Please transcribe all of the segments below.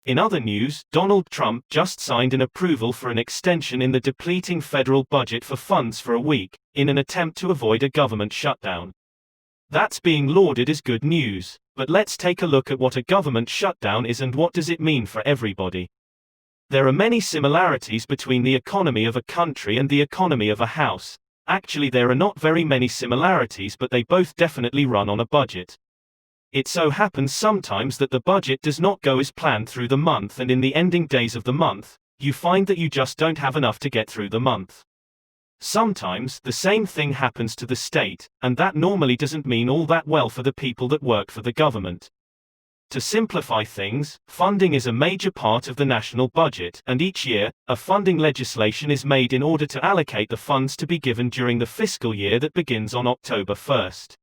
In other news, Donald Trump just signed an approval for an extension in the depleting federal budget for funds for a week, in an attempt to avoid a government shutdown. That's being lauded as good news, but let's take a look at what a government shutdown is and what does it mean for everybody. There are many similarities between the economy of a country and the economy of a house. Actually, there are not very many similarities, but they both definitely run on a budget. It so happens sometimes that the budget does not go as planned through the month, and in the ending days of the month, you find that you just don't have enough to get through the month. Sometimes, the same thing happens to the state, and that normally doesn't mean all that well for the people that work for the government. To simplify things, funding is a major part of the national budget, and each year, a funding legislation is made in order to allocate the funds to be given during the fiscal year that begins on October 1st.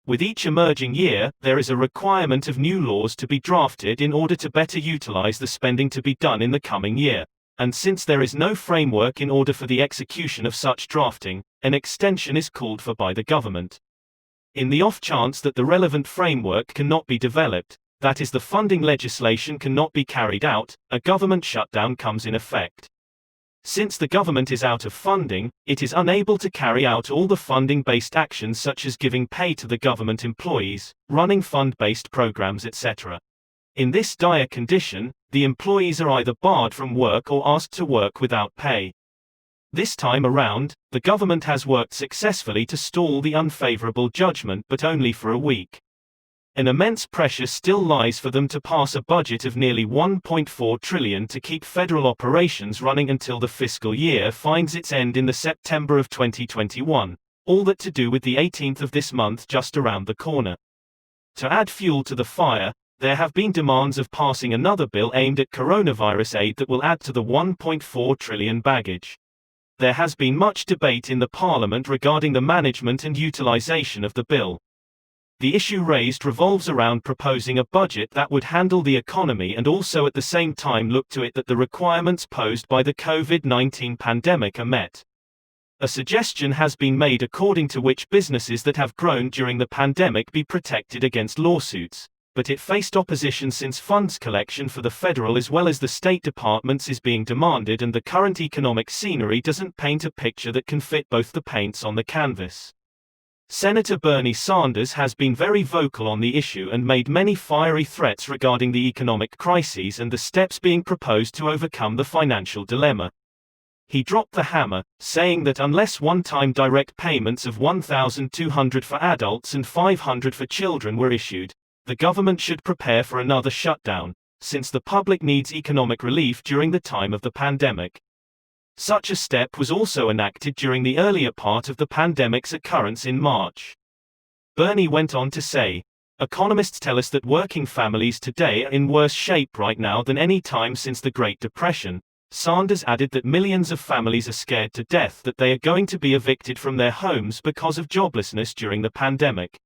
With each emerging year, there is a requirement of new laws to be drafted in order to better utilize the spending to be done in the coming year. And since there is no framework in order for the execution of such drafting, an extension is called for by the government. In the off chance that the relevant framework cannot be developed, that is, the funding legislation cannot be carried out, a government shutdown comes in effect. Since the government is out of funding, it is unable to carry out all the funding-based actions such as giving pay to the government employees, running fund-based programs, etc. In this dire condition, the employees are either barred from work or asked to work without pay. This time around, the government has worked successfully to stall the unfavorable judgment, but only for a week. An immense pressure still lies for them to pass a budget of nearly $1.4 trillion to keep federal operations running until the fiscal year finds its end in the September of 2021, all that to do with the 18th of this month just around the corner. To add fuel to the fire, there have been demands of passing another bill aimed at coronavirus aid that will add to the $1.4 trillion baggage. There has been much debate in the Parliament regarding the management and utilization of the bill. The issue raised revolves around proposing a budget that would handle the economy and also at the same time look to it that the requirements posed by the COVID-19 pandemic are met. A suggestion has been made according to which businesses that have grown during the pandemic be protected against lawsuits, but it faced opposition since funds collection for the federal as well as the state departments is being demanded, and the current economic scenery doesn't paint a picture that can fit both the paints on the canvas. Senator Bernie Sanders has been very vocal on the issue and made many fiery threats regarding the economic crises and the steps being proposed to overcome the financial dilemma. He dropped the hammer, saying that unless one-time direct payments of $1,200 for adults and $500 for children were issued, the government should prepare for another shutdown, since the public needs economic relief during the time of the pandemic. Such a step was also enacted during the earlier part of the pandemic's occurrence in March. Bernie went on to say, "Economists tell us that working families today are in worse shape right now than any time since the Great Depression." Sanders added that millions of families are scared to death that they are going to be evicted from their homes because of joblessness during the pandemic.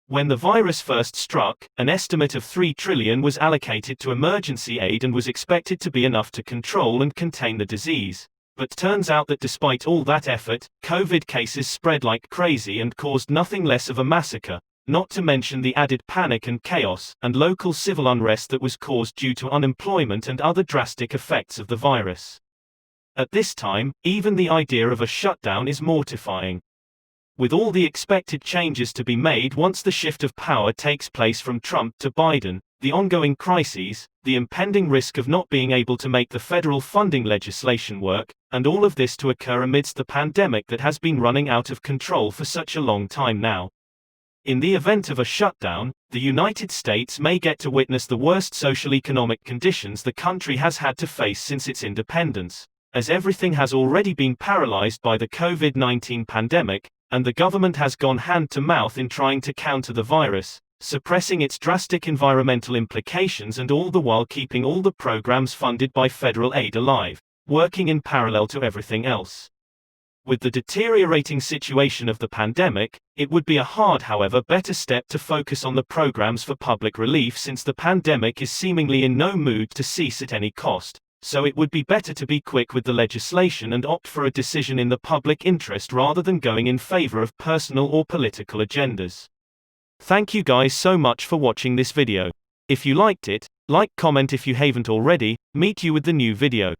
When the virus first struck, an estimate of $3 trillion was allocated to emergency aid and was expected to be enough to control and contain the disease. But turns out that despite all that effort, COVID cases spread like crazy and caused nothing less of a massacre, not to mention the added panic and chaos, and local civil unrest that was caused due to unemployment and other drastic effects of the virus. At this time, even the idea of a shutdown is mortifying. With all the expected changes to be made once the shift of power takes place from Trump to Biden, the ongoing crises, the impending risk of not being able to make the federal funding legislation work, and all of this to occur amidst the pandemic that has been running out of control for such a long time now. In the event of a shutdown, the United States may get to witness the worst social-economic conditions the country has had to face since its independence, as everything has already been paralyzed by the COVID-19 pandemic, and the government has gone hand-to-mouth in trying to counter the virus, suppressing its drastic environmental implications and all the while keeping all the programs funded by federal aid alive, working in parallel to everything else. With the deteriorating situation of the pandemic, it would be a hard, however, better step to focus on the programs for public relief since the pandemic is seemingly in no mood to cease at any cost. So it would be better to be quick with the legislation and opt for a decision in the public interest rather than going in favor of personal or political agendas. Thank you guys so much for watching this video. If you liked it, Like, comment if you haven't already. Meet you with the new video.